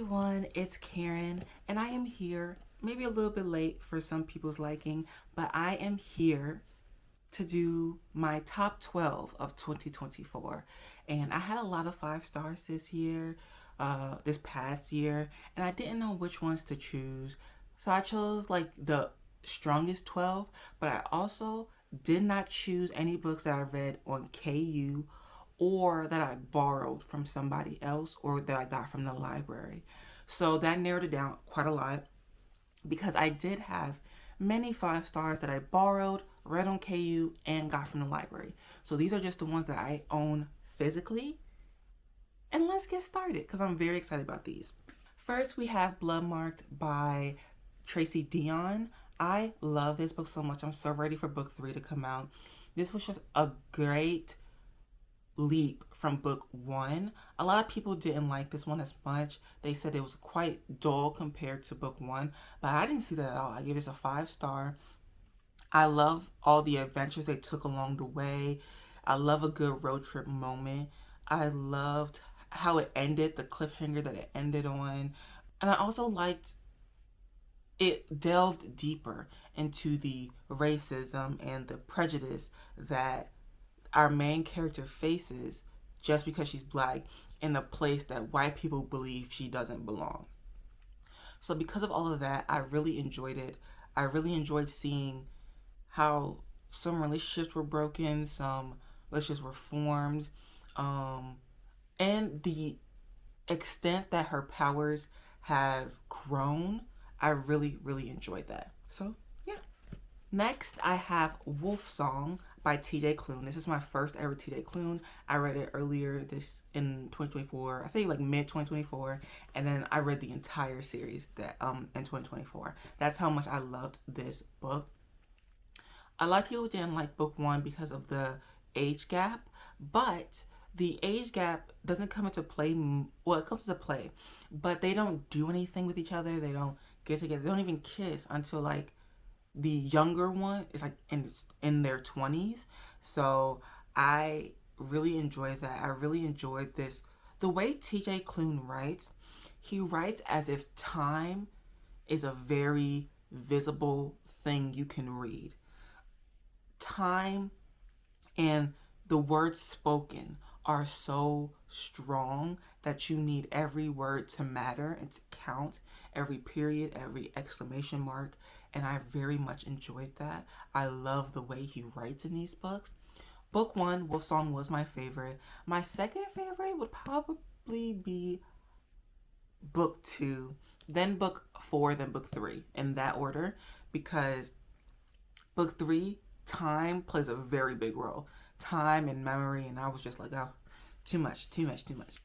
everyone, it's Karen, and I am here, maybe a little bit late for some people's liking, but I am here to do my top 12 of 2024. And I had a lot of 5 stars this year, this past year, and I didn't know which ones to choose. So I chose like the strongest 12, but I also did not choose any books that I read on KU or that I borrowed from somebody else or that I got from the library. So that narrowed it down quite a lot because I did have many 5 stars that I borrowed, read on KU, and got from the library. So these are just the ones that I own physically. And let's get started because I'm very excited about these. First, we have Bloodmarked by Tracy Deonn. I love this book so much. I'm so ready for book 3 to come out. This was just a great leap from book 1. A lot of people didn't like this one as much. They said it was quite dull compared to book 1, but I didn't see that at all. I gave this a 5-star. I love all the adventures they took along the way. I love a good road trip moment. I loved how it ended, the cliffhanger that it ended on. And I also liked it delved deeper into the racism and the prejudice that our main character faces just because she's black in a place that white people believe she doesn't belong. So because of all of that, I really enjoyed it. I really enjoyed seeing how some relationships were broken, some relationships were formed, and the extent that her powers have grown. I really, really enjoyed that. So, yeah. Next, I have Wolfsong by TJ Klune. This is my first ever TJ Klune. I read it earlier in 2024. I think like mid 2024, and then I read the entire series that in 2024. That's how much I loved this book. A lot of people didn't like book 1 because of the age gap, but the age gap doesn't come into play. Well, it comes into play, but they don't do anything with each other. They don't get together. They don't even kiss until like the younger one is like in their 20s. So I really enjoyed that. I really enjoyed this. The way TJ Klune writes, he writes as if time is a very visible thing you can read. Time and the words spoken are so strong that you need every word to matter and to count, every period, every exclamation mark, and I very much enjoyed that. I love the way he writes in these books. Book 1, Wolfsong, was my favorite. My second favorite would probably be book 2, then book 4, then book 3, in that order, because book 3, time plays a very big role. Time and memory, and I was just like, oh, too much.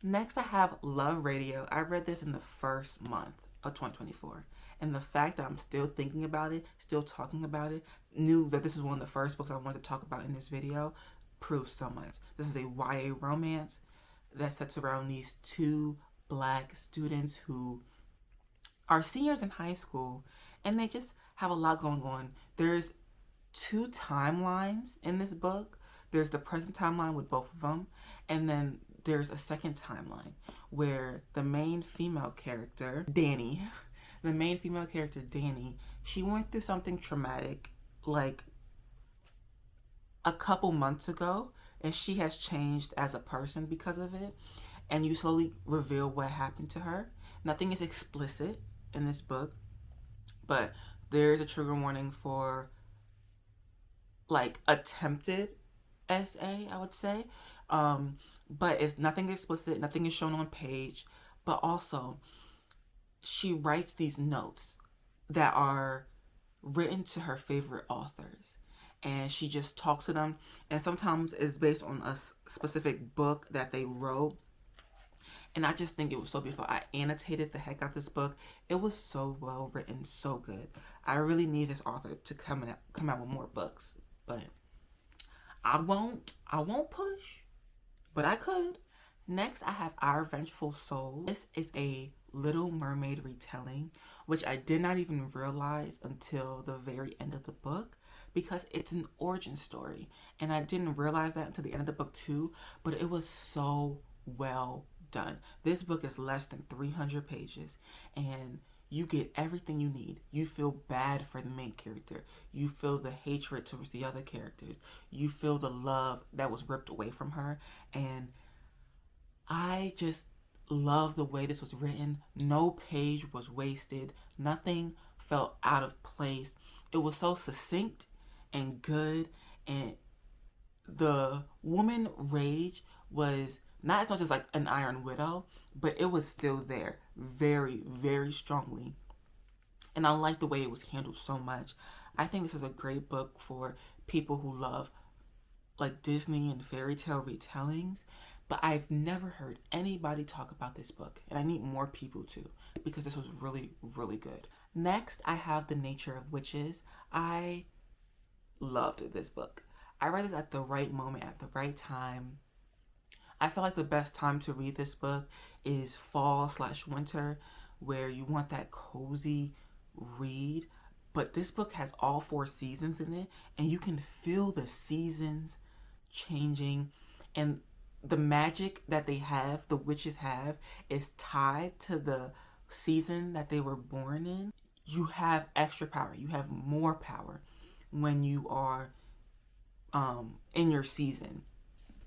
Next, I have Love Radio. I read this in the first month of 2024, and the fact that I'm still thinking about it, still talking about it, knew that this is one of the first books I wanted to talk about in this video, proves so much. This is a YA romance that sets around these 2 black students who are seniors in high school, and they just have a lot going on. There's 2 timelines in this book. There's the present timeline with both of them, and then there's a second timeline where the main female character, Danny, she went through something traumatic like a couple months ago, and she has changed as a person because of it, and you slowly reveal what happened to her. Nothing is explicit in this book, but there's a trigger warning for like attempted SA, I would say. But it's nothing explicit, nothing is shown on page. But also, she writes these notes that are written to her favorite authors. And she just talks to them. And sometimes it's based on a specific book that they wrote. And I just think it was so beautiful. I annotated the heck out of this book. It was so well written, so good. I really need this author to come out with more books. But I won't push, but I could. Next, I have Our Vengeful Soul. This is a Little Mermaid retelling, which I did not even realize until the very end of the book, because it's an origin story. And I didn't realize that until the end of the book too, but it was so well done. This book is less than 300 pages, and you get everything you need. You feel bad for the main character. You feel the hatred towards the other characters. You feel the love that was ripped away from her. And I just love the way this was written. No page was wasted. Nothing felt out of place. It was so succinct and good. And the woman rage was not as much as like an Iron Widow, but it was still there very, very strongly. And I like the way it was handled so much. I think this is a great book for people who love like Disney and fairy tale retellings. But I've never heard anybody talk about this book. And I need more people to, because this was really, really good. Next, I have The Nature of Witches. I loved this book. I read this at the right moment, at the right time. I feel like the best time to read this book is fall/winter, where you want that cozy read. But this book has all 4 seasons in it, and you can feel the seasons changing. And the magic that they have, the witches have, is tied to the season that they were born in. You have extra power. You have more power when you are in your season.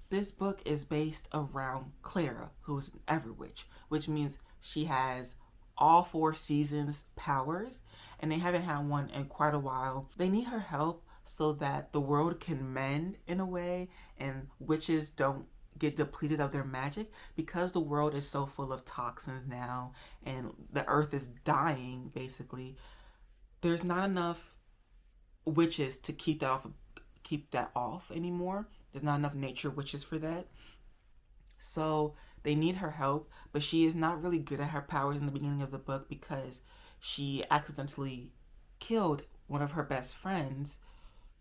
This book is based around Clara, who's an Everwitch, which means she has all 4 seasons powers, and they haven't had one in quite a while. They need her help so that the world can mend in a way, and witches don't get depleted of their magic, because the world is so full of toxins now and the earth is dying basically. There's not enough witches to keep that off anymore. There's not enough nature witches for that. So they need her help, but she is not really good at her powers in the beginning of the book because she accidentally killed one of her best friends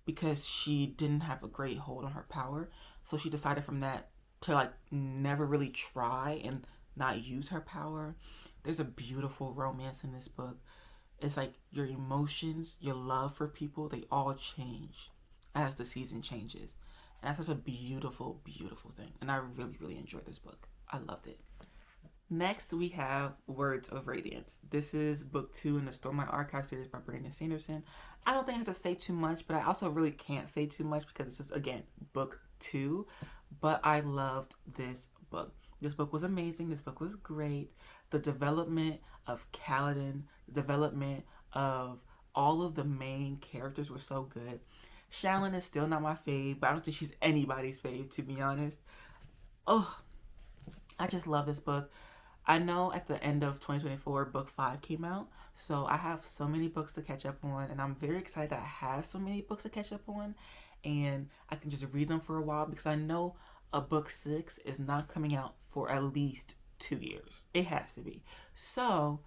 because she didn't have a great hold on her power. So she decided from that to like never really try and not use her power. There's a beautiful romance in this book. It's like your emotions, your love for people, they all change as the season changes. And that's such a beautiful, beautiful thing. And I really, really enjoyed this book. I loved it. Next, we have Words of Radiance. This is book 2 in the Storm My Archive series by Sanderson. I don't think I have to say too much, but I also really can't say too much because this is, again, book 2. But I loved this book. This book was amazing. This book was great. The development of Kaladin, the development of all of the main characters were so good. Shallon is still not my fave, but I don't think she's anybody's fave, to be honest. Oh, I just love this book. I know at the end of 2024, book 5 came out, so I have so many books to catch up on, and I'm very excited that I have so many books to catch up on, and I can just read them for a while, because I know a book 6 is not coming out for at least 2 years. It has to be. So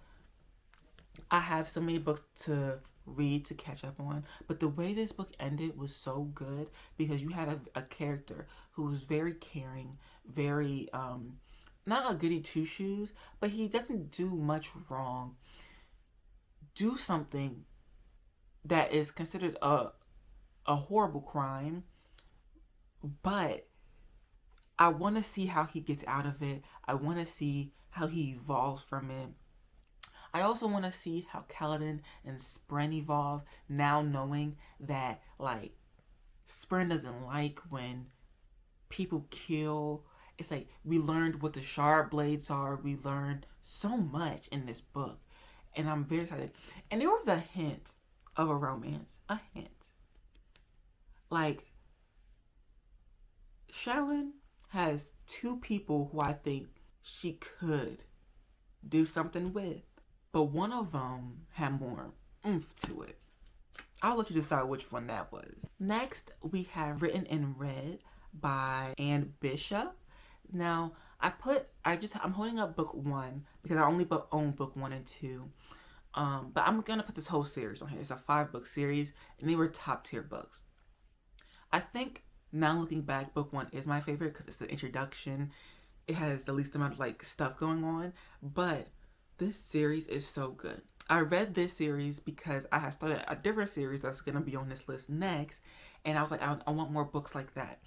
I have so many books to read to catch up on, but the way this book ended was so good because you had a character who was very caring, very not a goody two shoes, but he doesn't do much wrong. Do something that is considered a horrible crime, but I want to see how he gets out of it. I want to see how he evolves from it. I also want to see how Kaladin and Spren evolve, now knowing that, like, Spren doesn't like when people kill. It's like, we learned what the shard blades are. We learned so much in this book. And I'm very excited. And there was a hint of a romance. A hint. Like, Shallon has 2 people who I think she could do something with. But one of them had more oomph to it. I'll let you decide which one that was. Next, we have Written in Red by Anne Bishop. Now, I'm holding up book 1 because I only own book 1 and 2. But I'm gonna put this whole series on here. It's a 5-book series, and they were top tier books. I think now looking back, book 1 is my favorite because it's the introduction. It has the least amount of like stuff going on, but this series is so good. I read this series because I had started a different series that's going to be on this list next. And I was like, I want more books like that.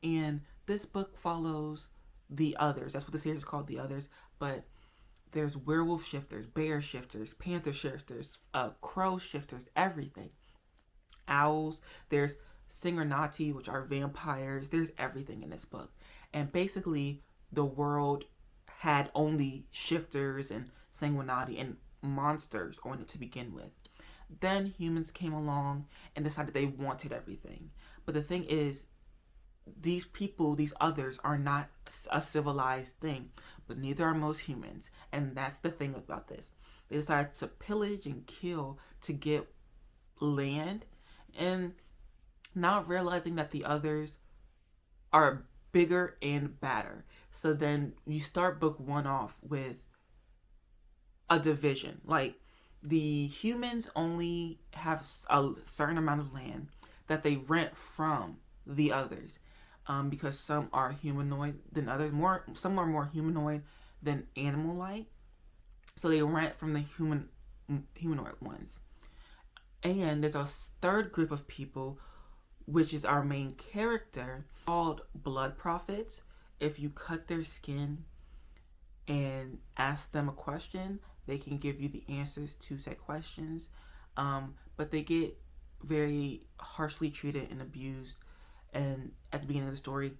And this book follows the others. That's what the series is called, The Others. But there's werewolf shifters, bear shifters, panther shifters, crow shifters, everything. Owls. There's Singeronati, which are vampires. There's everything in this book. And basically, the world had only shifters and Sanguinati and monsters on it to begin with. Then humans came along and decided they wanted everything. But the thing is, these people, these others, are not a civilized thing, but neither are most humans. And that's the thing about this. They decided to pillage and kill to get land, and not realizing that the others are bigger and badder. So then you start book one off with a division. Like, the humans only have a certain amount of land that they rent from the others, because some are humanoid than others. Some are more humanoid than animal-like, so they rent from the humanoid ones. And there's a third group of people, which is our main character, called blood prophets. If you cut their skin and ask them a question, they can give you the answers to said questions. But they get very harshly treated and abused. And at the beginning of the story,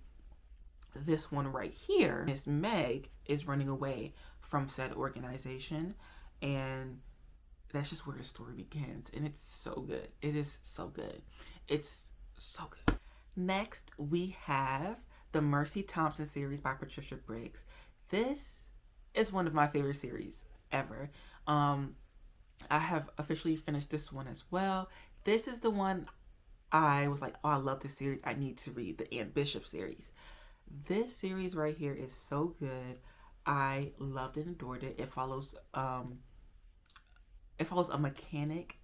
this one right here, Miss Meg, is running away from said organization. And that's just where the story begins. And it's so good. It is so good. It's so good. Next, we have the Mercy Thompson series by Patricia Briggs. This is one of my favorite series ever. I have officially finished this one as well. This is the one I was like, oh, I love this series. I need to read the Anne Bishop series. This series right here is so good. I loved and adored it. It follows a mechanic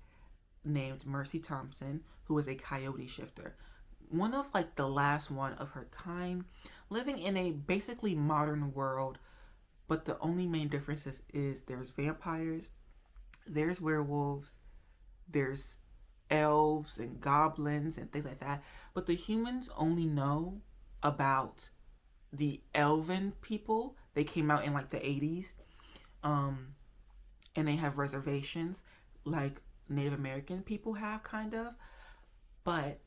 named Mercy Thompson, who is a coyote shifter. One of like the last one of her kind, living in a basically modern world, but the only main difference is there's vampires, there's werewolves, there's elves and goblins and things like that. But the humans only know about the elven people. They came out in like the 80s. And they have reservations like Native American people have, kind of. But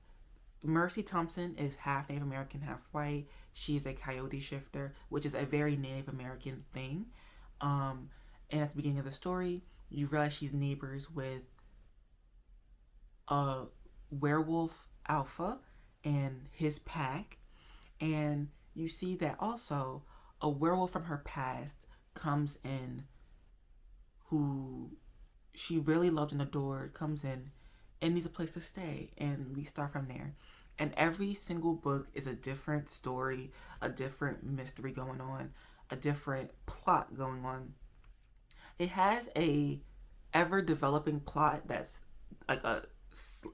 Mercy Thompson is half Native American, half white. She's a coyote shifter, which is a very Native American thing. And at the beginning of the story, you realize she's neighbors with a werewolf alpha and his pack. And you see that also a werewolf from her past comes in, who she really loved and adored, comes in and needs a place to stay. And we start from there. And every single book is a different story, a different mystery going on, a different plot going on. It has a ever developing plot that's like a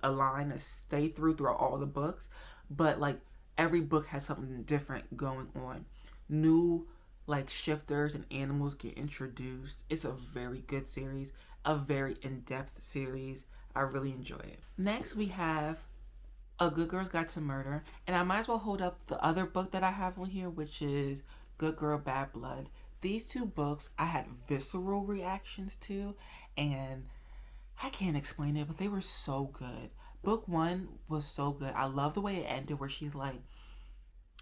line to stay throughout all the books, but like every book has something different going on. New like shifters and animals get introduced. It's a very good series, a very in-depth series. I really enjoy it. Next, we have A Good Girl's Guide to Murder, and I might as well hold up the other book that I have on here, which is Good Girl, Bad Blood. These two books I had visceral reactions to, and I can't explain it, but they were so good. Book one was so good. I love the way it ended, where she's like,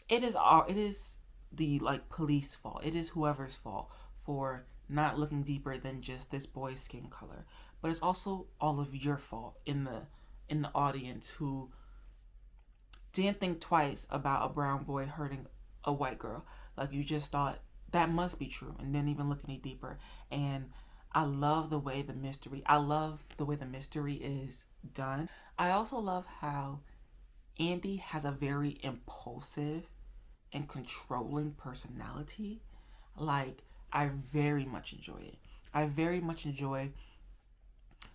it is the like police fault. It is whoever's fault for not looking deeper than just this boy's skin color. But it's also all of your fault in the audience who didn't think twice about a brown boy hurting a white girl. Like, you just thought that must be true and didn't even look any deeper. And I love the way the mystery is done. I also love how Andy has a very impulsive and controlling personality. Like, I very much enjoy it. I very much enjoy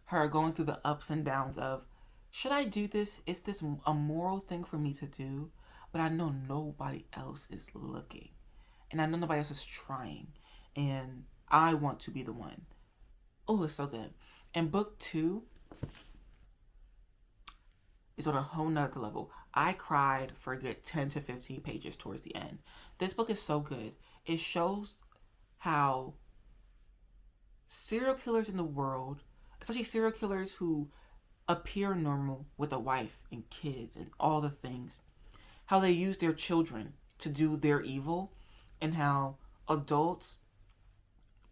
her going through the ups and downs of, should I do this? Is this a moral thing for me to do? But I know nobody else is looking. And I know nobody else is trying. And I want to be the one. Oh, it's so good. And book two, is on a whole nother level. I cried for a good 10 to 15 pages towards the end. This book is so good. It shows how serial killers in the world, especially serial killers who appear normal with a wife and kids and all the things, how they use their children to do their evil, and how adults,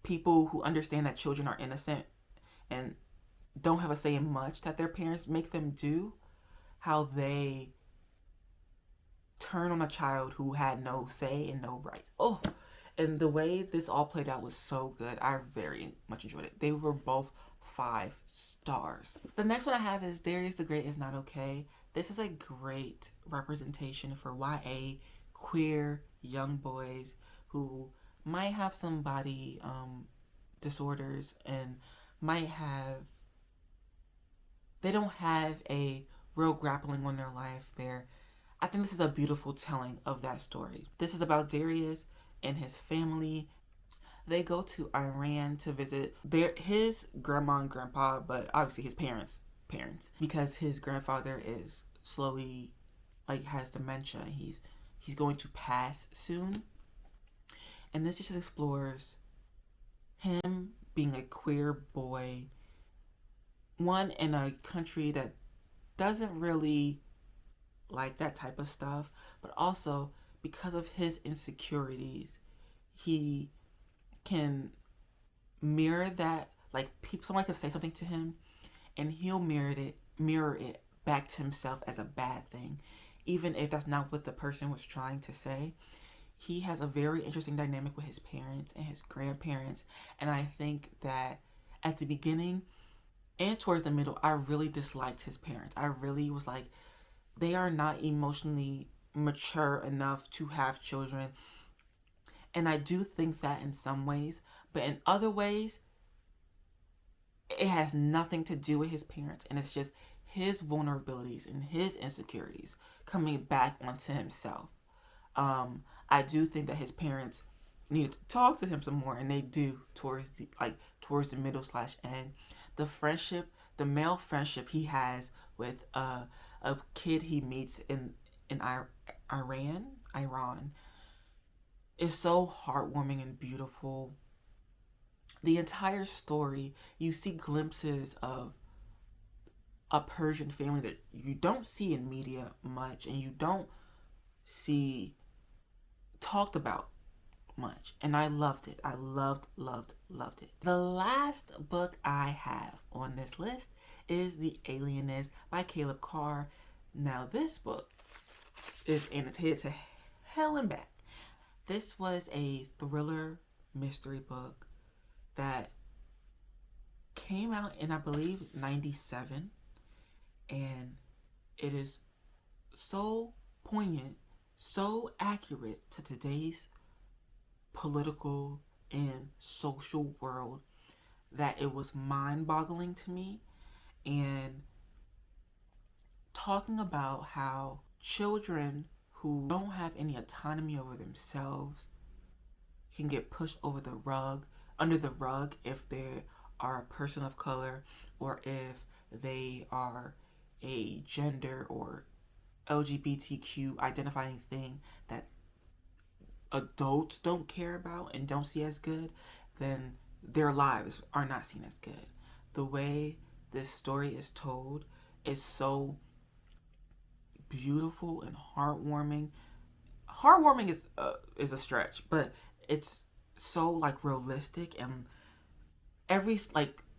people who understand that children are innocent and don't have a say in much that their parents make them do, how they turn on a child who had no say and no rights. Oh, and the way this all played out was so good. I very much enjoyed it. They were both 5 stars. The next one I have is Darius the Great Is Not Okay. This is a great representation for YA queer young boys who might have some body disorders and they don't have a real grappling on their life there. I think this is a beautiful telling of that story. This is about Darius and his family. They go to Iran to visit his grandma and grandpa, but obviously his parents, because his grandfather is slowly, has dementia. He's going to pass soon. And this just explores him being a queer boy, one in a country that doesn't really like that type of stuff, but also because of his insecurities, he can mirror that. Someone can say something to him and he'll mirror it back to himself as a bad thing, even if that's not what the person was trying to say. He has a very interesting dynamic with his parents and his grandparents, and I think that at the beginning and towards the middle, I really disliked his parents. I really was like, they are not emotionally mature enough to have children. And I do think that in some ways, but in other ways, it has nothing to do with his parents, and it's just his vulnerabilities and his insecurities coming back onto himself. I do think that his parents needed to talk to him some more, and they do towards the middle / end. The friendship, the male friendship he has with a kid he meets in Iran is so heartwarming and beautiful. The entire story, you see glimpses of a Persian family that you don't see in media much, and you don't see talked about much, and I loved it. I loved it. The last book I have on this list is The Alienist by Caleb Carr. Now this book is annotated to hell and back. This was a thriller mystery book that came out in, I believe, 97, and it is so poignant, so accurate to today's political and social world that it was mind-boggling to me. And talking about how children who don't have any autonomy over themselves can get pushed under the rug if they are a person of color, or if they are a gender or LGBTQ identifying thing that adults don't care about and don't see as good, then their lives are not seen as good. The way this story is told is so beautiful and heartwarming. Heartwarming is a stretch, but it's so realistic, and every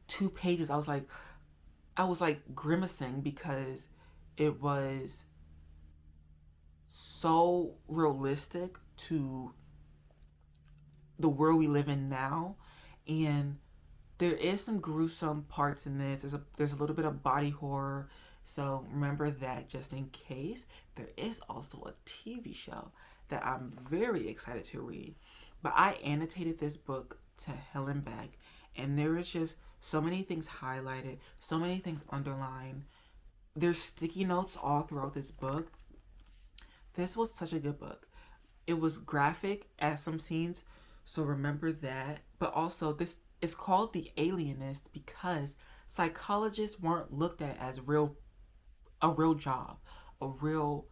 2 pages I was grimacing because it was so realistic to the world we live in now. And there is some gruesome parts in this. There's a little bit of body horror, so remember that just in case. There is also a TV show that I'm very excited to read, but I annotated this book to hell and back, and there is just so many things highlighted, so many things underlined. There's sticky notes all throughout this book. This was such a good book. It was graphic at some scenes, so remember that. But also, this is called The Alienist because psychologists weren't looked at as real a real job, a real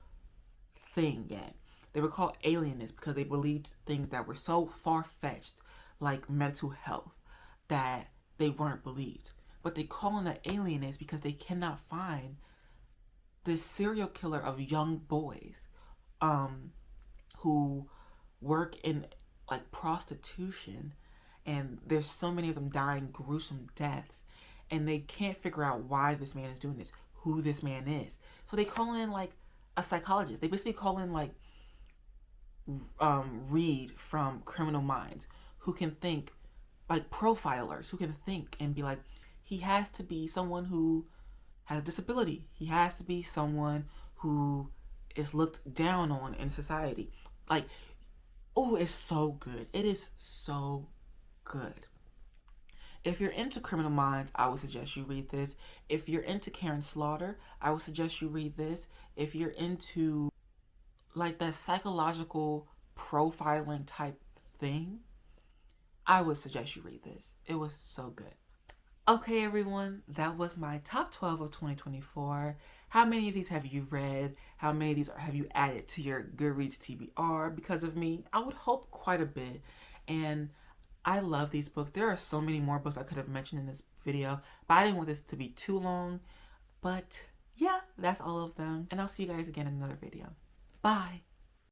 thing yet. They were called alienists because they believed things that were so far-fetched, like mental health, that they weren't believed. But they call them the alienists because they cannot find this serial killer of young boys who work in like prostitution, and there's so many of them dying gruesome deaths, and they can't figure out why this man is doing this, who this man is. So they call in like a psychologist. They basically call in like Reed from Criminal Minds, who can think, like profilers who can think and be like, he has to be someone who has a disability. He has to be someone who is looked down on in society. Like, oh, it's so good. It is so good. If you're into Criminal Minds, I would suggest you read this. If you're into Karen Slaughter, I would suggest you read this. If you're into like that psychological profiling type thing, I would suggest you read this. It was so good. Okay, everyone, that was my top 12 of 2024. How many of these have you read? How many of these have you added to your Goodreads TBR because of me? I would hope quite a bit. And I love these books. There are so many more books I could have mentioned in this video, but I didn't want this to be too long. But yeah, that's all of them. And I'll see you guys again in another video. Bye.